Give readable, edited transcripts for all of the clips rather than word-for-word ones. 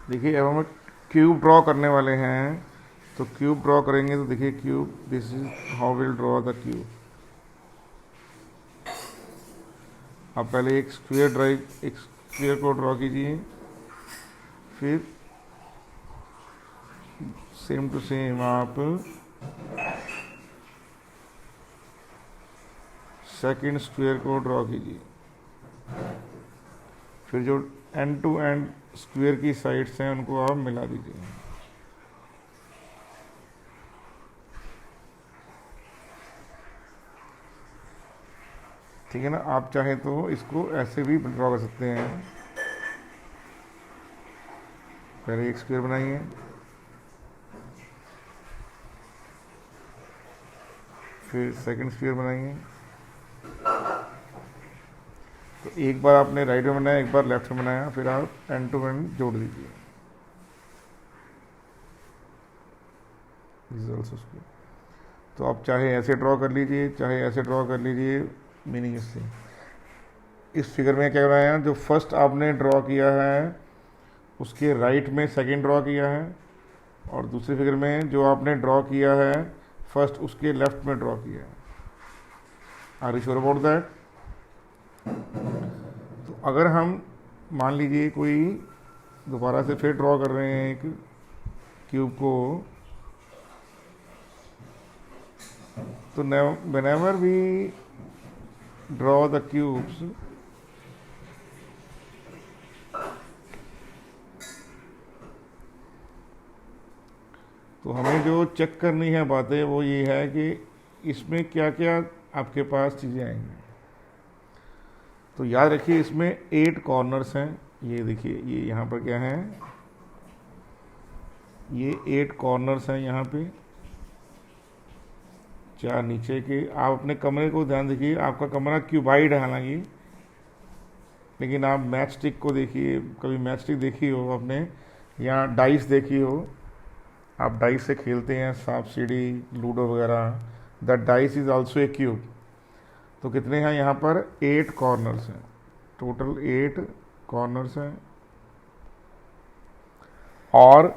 देखिए अब हम क्यूब ड्रॉ करने वाले हैं, तो क्यूब ड्रॉ करेंगे तो देखिए cube, this is how will draw the cube. आप पहले एक स्क्वायर को ड्रॉ कीजिए, फिर सेम टू सेम आप सेकंड स्क्वायर को ड्रॉ कीजिए, फिर जो एंड टू एंड स्क्वायर की साइड्स हैं उनको आप मिला दीजिए। ठीक है ना। आप चाहें तो इसको ऐसे भी ड्रॉ कर सकते हैं। पहले एक स्क्वायर बनाइए, फिर सेकंड स्क्वायर बनाइए। तो एक बार आपने राइट में बनाया, एक बार लेफ्ट में बनाया, फिर आप एंड टू एंड जोड़ दीजिए। तो आप चाहे ऐसे ड्रॉ कर लीजिए, चाहे ऐसे ड्रॉ कर लीजिए, मीनिंग इससे। इस फिगर में क्या बनाया, जो फर्स्ट आपने ड्रॉ किया है उसके राइट में सेकंड ड्रॉ किया है, और दूसरी फिगर में जो आपने ड्रॉ किया है फर्स्ट उसके लेफ्ट में ड्रॉ किया है। Are you sure about that? तो अगर हम मान लीजिए कोई दोबारा से फिर ड्रॉ कर रहे हैं एक क्यूब को, तो whenever we draw the cubes, तो हमें जो चेक करनी है बातें वो ये है कि इसमें क्या क्या आपके पास चीज़ें आएंगी। तो याद रखिए इसमें 8 कॉर्नर्स हैं। ये देखिए, ये यहाँ पर क्या है, ये 8 कॉर्नर्स हैं यहाँ पे, 4 नीचे के। आप अपने कमरे को ध्यान देखिए, आपका कमरा क्यूबाइड है हालांकि, लेकिन आप मैच स्टिक को देखिए, कभी मैच स्टिक देखी हो आपने, या डाइस देखी हो, आप डाइस से खेलते हैं, सांप सीढ़ी, लूडो वगैरह, that dice is also a cube. तो कितने हैं यहाँ पर, 8 कॉर्नर्स हैं, टोटल 8 कॉर्नर्स हैं, और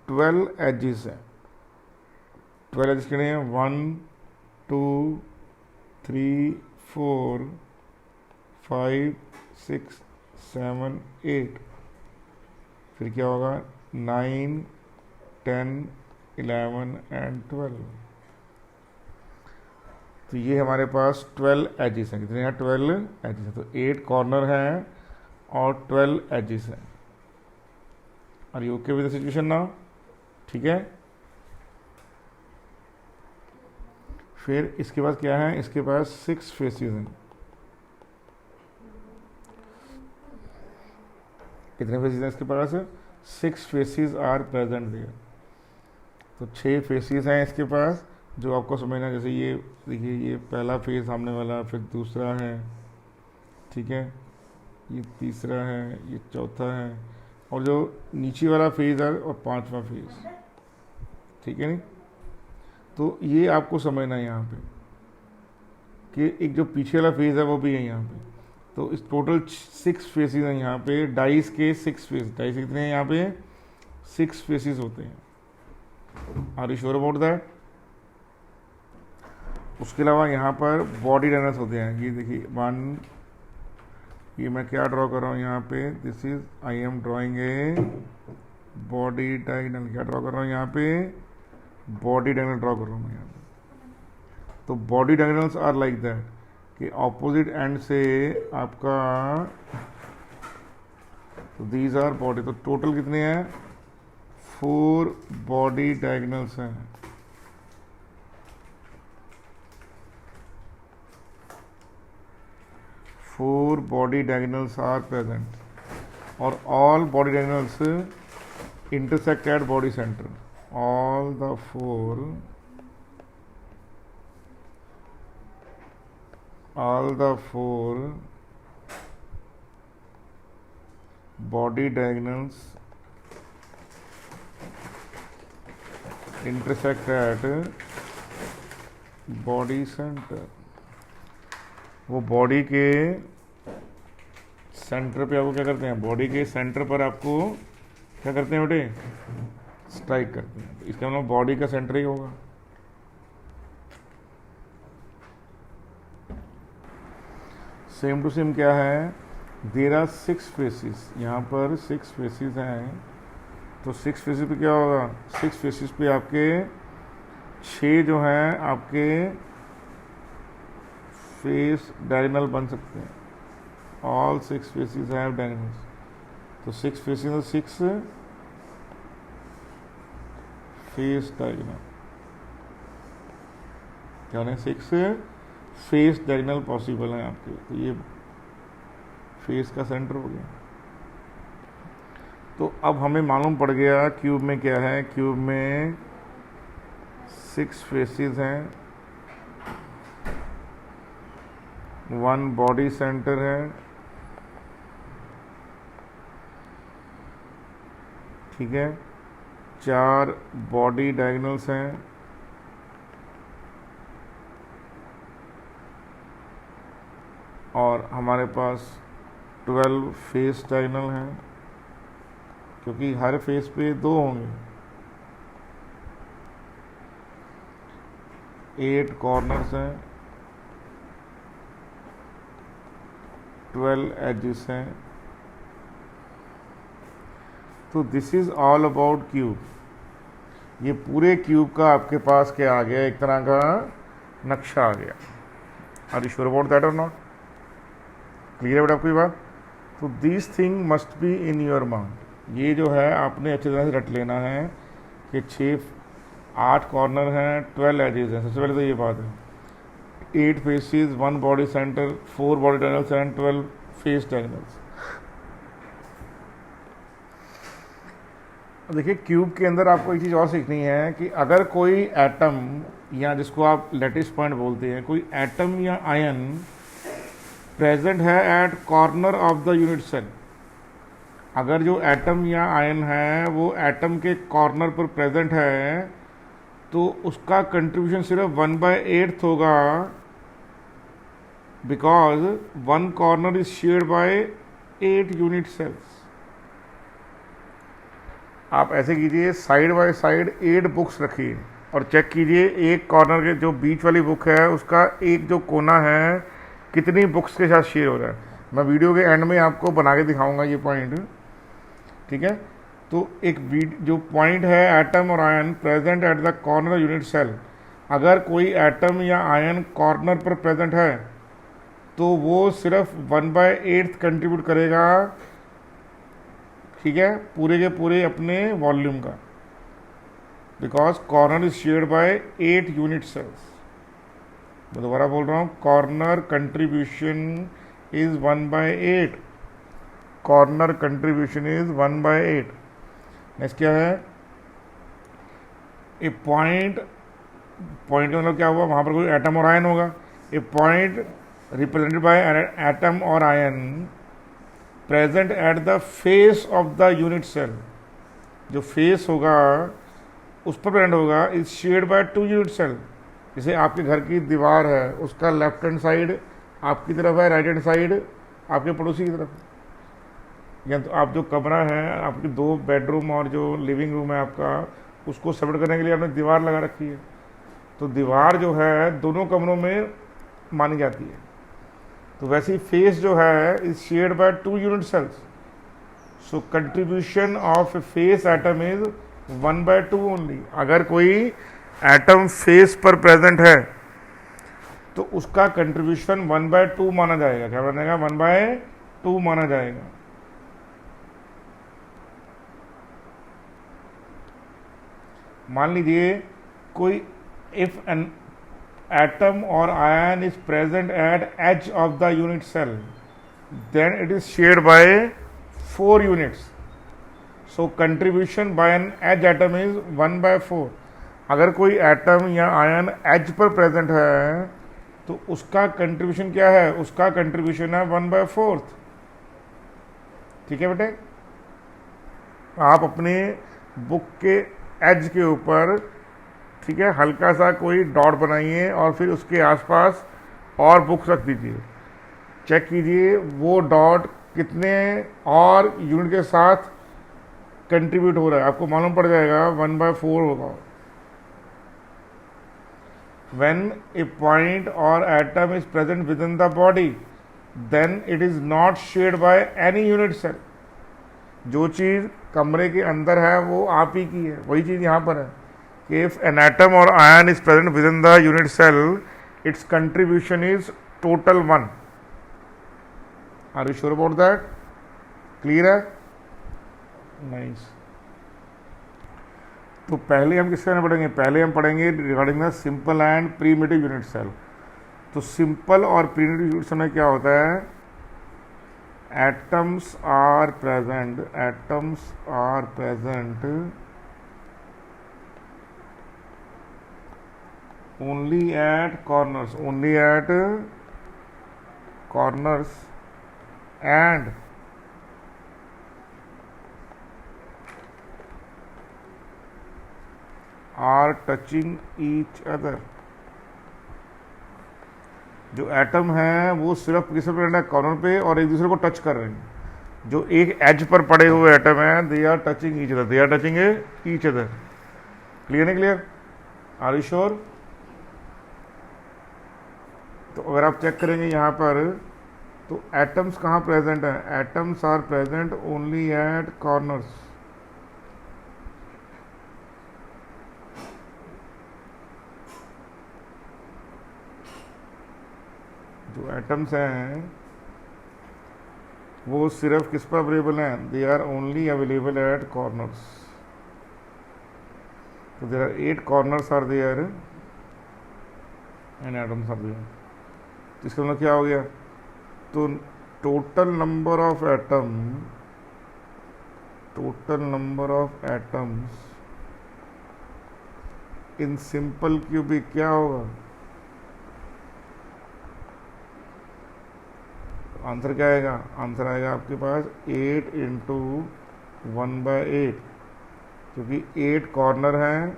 12 एजेस हैं। 12 एजेस कितने हैं, 1 2 3 4 5 6 7 8, फिर क्या होगा, 9 10 11 एंड 12। तो ये हमारे पास 12 एजेस हैं। कितने हैं, 12 एजेस हैं। तो 8 कॉर्नर हैं और 12 एजेस हैं। Are you okay with the situation now? ठीक है। फिर इसके पास क्या है, इसके पास 6 फेसेस हैं। कितने फेसेस हैं इसके पास, 6 फेसेस आर प्रेजेंट देयर। तो 6 फेसेस हैं इसके पास, जो आपको समझना। जैसे ये देखिए, ये पहला फेस सामने वाला, फिर दूसरा है, ठीक है, ये तीसरा है, ये चौथा है, और जो नीचे वाला फेज है और 5वां फेज, ठीक है नहीं। तो ये आपको समझना है यहाँ पे कि एक जो पीछे वाला फेज है वो भी है यहाँ पे। तो इस टोटल 6 फेसेस हैं यहाँ पे, डाइस के 6 फेस। डाइस कितने हैं यहाँ पे, 6 फेसेस होते हैं। Are you sure about that? उसके अलावा यहाँ पर बॉडी डायग्नल्स होते हैं। ये देखिए 1, ये मैं क्या ड्रॉ कर रहा हूँ यहाँ पे, this is, I am drawing a body diagonal. क्या ड्रॉ कर रहा हूँ यहाँ पे, बॉडी डायग्नल ड्रॉ कर रहा हूँ यहाँ पे। तो body diagonals are like that कि ऑपोजिट एंड से आपका, तो दीज आर बॉडी। तो टोटल कितने हैं, 4 बॉडी डायग्नल्स हैं। Four body diagonals are present, और all body diagonals intersect at body center. All the four body diagonals intersect at body center. वो बॉडी के सेंटर पे आपको क्या करते हैं, बॉडी के सेंटर पर आपको क्या करते हैं बेटे, स्ट्राइक करते हैं। तो इसका मतलब बॉडी का सेंटर ही होगा। सेम टू सेम क्या है, देयर आर 6 फेसिस, यहाँ पर 6 फेसिस हैं। तो 6 फेसिस पे क्या होगा, 6 फेसिस पे आपके 6 जो हैं आपके फेस डायगोनल बन सकते हैं। All 6 faces have diagonals. तो 6 फेसिस 6 फेस डायगोनल, क्या होने 6 फेस डायगोनल पॉसिबल है आपके। तो ये फेस का सेंटर हो गया। तो अब हमें मालूम पड़ गया क्यूब में क्या है, क्यूब में 6 फेसेस हैं, 1 बॉडी सेंटर है, ठीक है, 4 बॉडी डायगोनल्स हैं, और हमारे पास 12 फेस डायगोनल हैं, क्योंकि हर फेस पे 2 होंगे। 8 कॉर्नर्स हैं, 12 एजेस हैं। तो this is all about cube. ये पूरे क्यूब का आपके पास क्या आ गया, एक तरह का नक्शा आ गया। Are you sure about that और नॉट? क्लियर है बेटा आपको ये बात? तो this thing must be in your mind. ये जो है आपने अच्छी तरह से रट लेना है कि 8 कॉर्नर हैं, 12 एजेस हैं। सबसे पहले तो ये बात है, 8 faces, 1 body centre, 4 body diagonals and 12 face diagonals. देखिए क्यूब के अंदर आपको एक चीज़ और सीखनी है कि अगर कोई एटम, या जिसको आप लैटिस पॉइंट बोलते हैं, कोई एटम या आयन प्रेजेंट है at corner of the unit cell, अगर जो एटम या आयन है वो एटम के कॉर्नर पर प्रेजेंट है, तो उसका कंट्रीब्यूशन सिर्फ 1/8 होगा, because 1 corner is shared by 8 unit cells. आप ऐसे कीजिए, साइड बाय साइड 8 बुक्स रखिए और चेक कीजिए एक कॉर्नर के जो बीच वाली बुक है उसका एक जो कोना है कितनी बुक्स के साथ शेयर हो रहा है। मैं वीडियो के एंड में आपको बना के दिखाऊंगा ये पॉइंट, ठीक है। तो एक जो पॉइंट है एटम और ion present at the corner unit cell, अगर कोई एटम या आयन कॉर्नर पर प्रेजेंट है तो वो सिर्फ 1/8 कंट्रीब्यूट करेगा, ठीक है, पूरे के पूरे अपने वॉल्यूम का, because corner is shared by 8 unit cells. मैं दोबारा बोल रहा हूँ, corner contribution is 1/8, corner contribution is 1/8। Next क्या है, ए पॉइंट, पॉइंट का मतलब क्या हुआ, वहां पर कोई एटम और आयन होगा। A point represented by atom और ion present at the face of the unit cell, जो फेस होगा उस पर प्रेजेंट होगा, is shared by 2 unit cell. जैसे आपके घर की दीवार है, उसका लेफ्ट हैंड साइड आपकी तरफ है, राइट हैंड साइड आपके पड़ोसी की तरफ, या तो आप जो कमरा है, आपकी 2 बेडरूम और जो लिविंग रूम है आपका, उसको सेपरेट करने के लिए आपने दीवार लगा रखी है। तो दीवार जो है दोनों कमरों में मानी जाती है। तो वैसे ही फेस जो है is shared by 2 unit cells, so contribution of a face atom is 1/2 only. अगर कोई एटम फेस पर प्रेजेंट है तो उसका कंट्रीब्यूशन 1/2 माना जाएगा। क्या बनेगा, 1/2 माना जाएगा। मान लीजिए कोई if an atom or ion is present at edge of the unit cell, then it is shared by 4 units, so contribution by an edge atom is 1/4। अगर कोई एटम या आयन एज पर प्रेजेंट है तो उसका contribution क्या है, उसका contribution है 1/4। ठीक है बेटे, आप अपने बुक के एज के ऊपर, ठीक है, हल्का सा कोई डॉट बनाइए और फिर उसके आसपास और बुक्स रख दीजिए। चेक कीजिए वो डॉट कितने और यूनिट के साथ कंट्रीब्यूट हो रहा है, आपको मालूम पड़ जाएगा 1/4 होगा। When a point or atom is present within the body, then it is not shared by any unit cell. जो चीज़ कमरे के अंदर है वो आप ही की है, वही चीज़ यहाँ पर है कि if an atom or ion is present within the unit cell, its contribution is total 1. Are you sure about that? Clear है? Nice. तो पहले हम किसके बारे में पढ़ेंगे? पहले हम पढ़ेंगे regarding the simple and primitive unit cell. तो सिंपल और प्रीमिटिव यूनिट सेल में क्या होता है? Atoms are present only at corners and are touching each other. जो एटम है वो सिर्फ किस पे, कॉर्नर पे, और एक दूसरे को टच कर रहे हैं। जो एक एज पर पड़े हुए एटम हैं, they are touching each other. Clear नहीं क्लियर? Are you sure? तो अगर आप चेक करेंगे यहाँ पर, तो एटम्स कहाँ प्रेजेंट है? Atoms are present only at corners. जो एटम्स हैं वो सिर्फ किस पर अवेलेबल हैं? They are only available at corners. तो there are 8 corners are there and atoms are there. तो इसका मतलब क्या हो गया? तो total number of atoms in simple cubic क्या होगा? आंसर क्या आएगा? आंसर आएगा आपके पास 8 × 1/8, क्योंकि 8 कॉर्नर हैं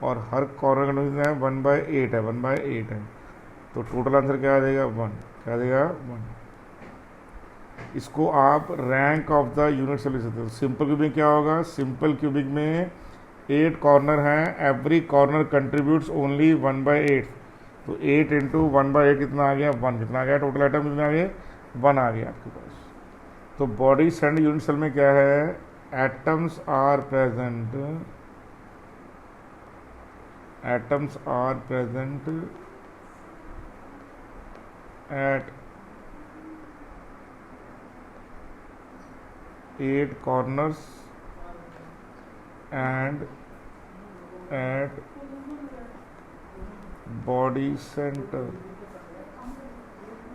और हर कॉर्नर का डिवीजन है 1/8 है। तो टोटल आंसर क्या आ जाएगा? 1। क्या आ जाएगा? 1। इसको आप rank of the unit cell लिख सकते हो। सिंपल क्यूबिक में क्या होगा? सिंपल क्यूबिक में 8 कॉर्नर हैं, एवरी कॉर्नर कंट्रीब्यूट्स ओनली 1/8। तो 8 × 1/8 कितना आ गया? 1। कितना आ गया? टोटल आइटम कितना आ गया? 1 आ गया आपके पास। तो बॉडी सेंड यूनिट सेल में क्या है? Atoms are present at 8 corners and at body centre.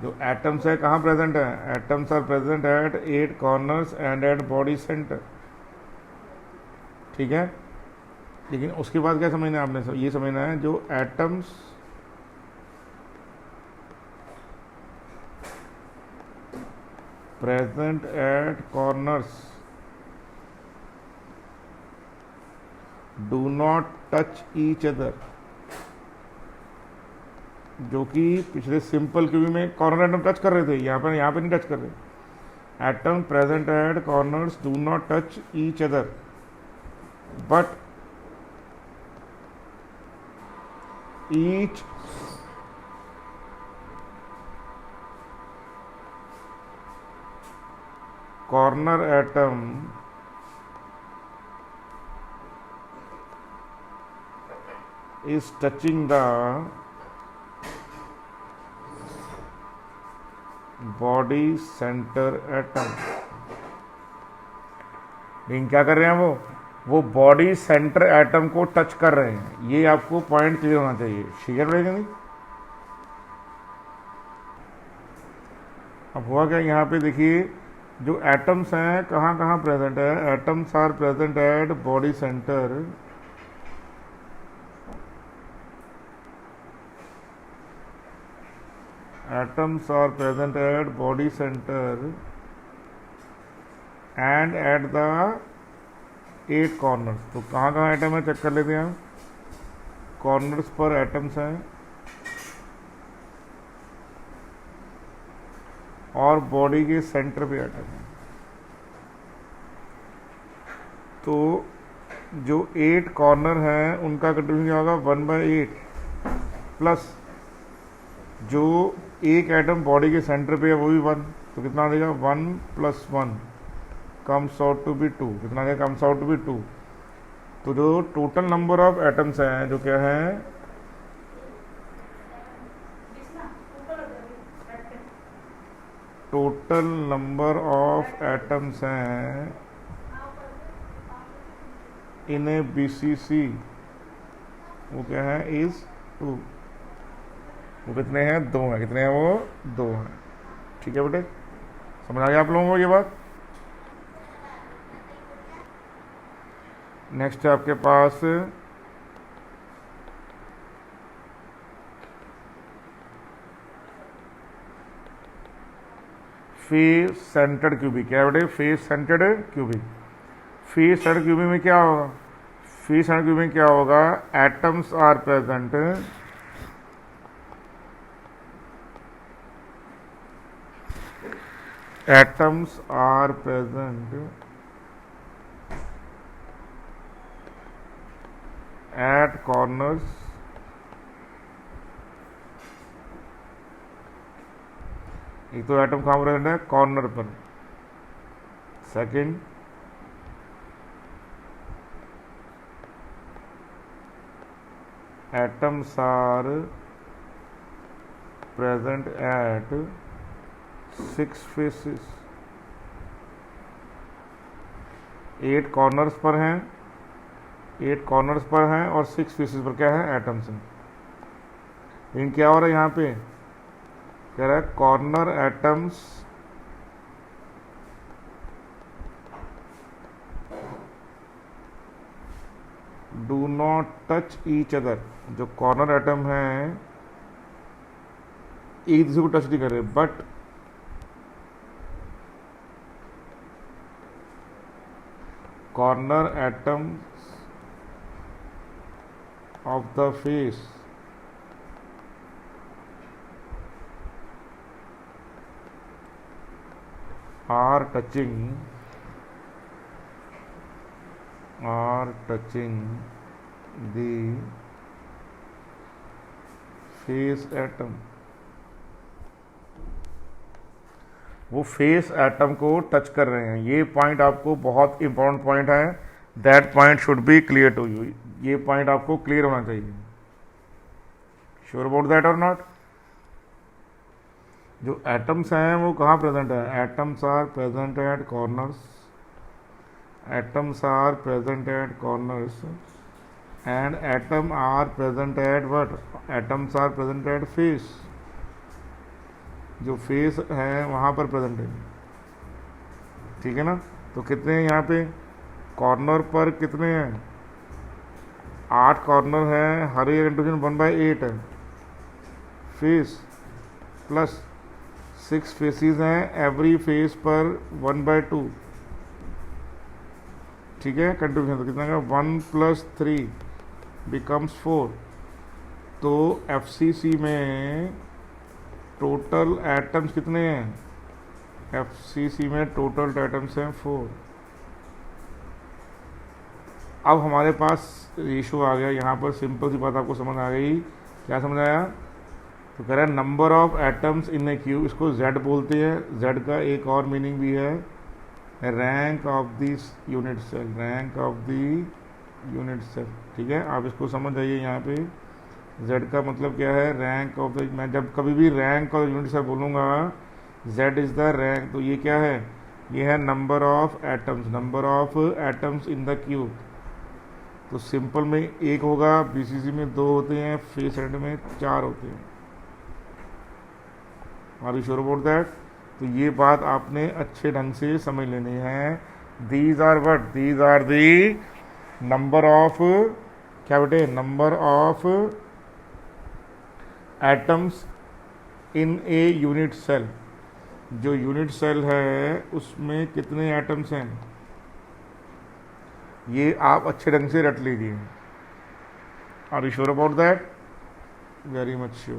जो एटम्स है कहाँ प्रेजेंट है? Atoms are present at 8 corners and at body centre. ठीक है, लेकिन उसके बाद क्या समझना है आपने? ये समझना है जो atoms present at corners do not touch each other. जो कि पिछले सिंपल क्यूबिक में कॉर्नर एटम टच कर रहे थे, यहाँ पे नहीं टच कर रहे। Atom present at corners do not touch each other, but each corner atom is touching the body center atom। लेकिन क्या कर रहे हैं वो बॉडी सेंटर एटम को टच कर रहे हैं। ये आपको पॉइंट क्लियर होना चाहिए। क्लियर रहेगा नहीं? अब हुआ क्या, यहाँ पे देखिए जो एटम्स हैं कहाँ कहाँ प्रेजेंट है? Atoms are present at body centre atoms are present at body centre and at the 8 corners. तो कहाँ कहाँ एटम है चेक कर लेते हैं। कॉर्नर्स पर एटम्स हैं और बॉडी के सेंटर पे एटम है। तो जो 8 कॉर्नर हैं उनका कंट्रीब्यूशन क्या होगा 1/8 प्लस जो एक एटम बॉडी के सेंटर पे है वो भी 1, तो कितना आ जाएगा 1 + 1 कम्स आउट टू बी 2। कितना आ जाएगा कम्स आउट टू बी 2। तो जो टोटल नंबर ऑफ एटम्स हैं जो क्या है टोटल नंबर ऑफ एटम्स हैं इन ए BCC वो क्या है इज 2। वो कितने हैं 2 हैं। कितने हैं वो 2 हैं। ठीक है बेटे, समझ आ गया आप लोगों को ये बात। नेक्स्ट है आपके पास फेस सेंटर्ड क्यूबिक। क्या बेटे face centred cubic. Face centred cubic में क्या होगा फेस सेंटर्ड क्यूबिक में क्या होगा atoms are present atoms are present at corners एक तो एटम कहाँ प्रेजेंट है कॉर्नर पर। Second atoms are present at 6 faces. 8 corners पर हैं 8 कॉर्नर्स पर हैं और 6 फेसेस पर क्या है एटम्स हैं। लेकिन क्या हो रहा है यहाँ पे कह रहा है corner atoms do not touch each other. जो कॉर्नर एटम हैं एक दूसरे को टच नहीं कर रहे but corner atoms of the face are touching the face atom। वो फेस एटम को टच कर रहे हैं। ये पॉइंट आपको बहुत इंपॉर्टेंट पॉइंट है। That point should be clear to you. ये पॉइंट आपको क्लियर होना चाहिए। श्योर अबाउट दैट और नॉट। जो एटम्स हैं वो कहाँ प्रेजेंट है atoms are present at corners atoms are present at corners and atom are present at what atoms are present at face. जो फेस है वहाँ पर प्रेजेंट है। ठीक है ना। तो कितने हैं यहाँ पे कॉर्नर पर कितने हैं 8 कॉर्नर हैं। हर एक कंट्रीब्यूशन 1/8 है। फेस प्लस 6 फेसेस हैं एवरी फेस पर 1/2। ठीक है कंट्रीब्यूशन तो कितना का 1 + 3 बिकम्स 4। तो FCC में टोटल एटम्स कितने हैं FCC में टोटल एटम्स हैं 4। अब हमारे पास रेशो आ गया। यहाँ पर सिंपल सी बात आपको समझ आ गई। क्या समझ आया तो कह रहा है number of atoms in A cube. इसको Z बोलते हैं। Z का एक और मीनिंग भी है rank of this unit cell. Rank of the unit cell. ठीक है आप इसको समझ जाइए। यहाँ पे Z का मतलब क्या है रैंक ऑफ द। मैं जब कभी भी रैंक ऑफ यूनिट सेल बोलूँगा Z इज द रैंक तो ये क्या है ये है number of atoms. Number of atoms in the cube. तो सिंपल में 1 होगा BCC में 2 होते हैं फेस एंड में 4 होते हैं। Are you sure about that. तो ये बात आपने अच्छे ढंग से समझ लेनी है। These are what these are the number of क्या बेटे number of atoms in a unit cell. जो यूनिट सेल है उसमें कितने एटम्स हैं ये आप अच्छे ढंग से रट लीजिए। Are you sure about that. Very much sure.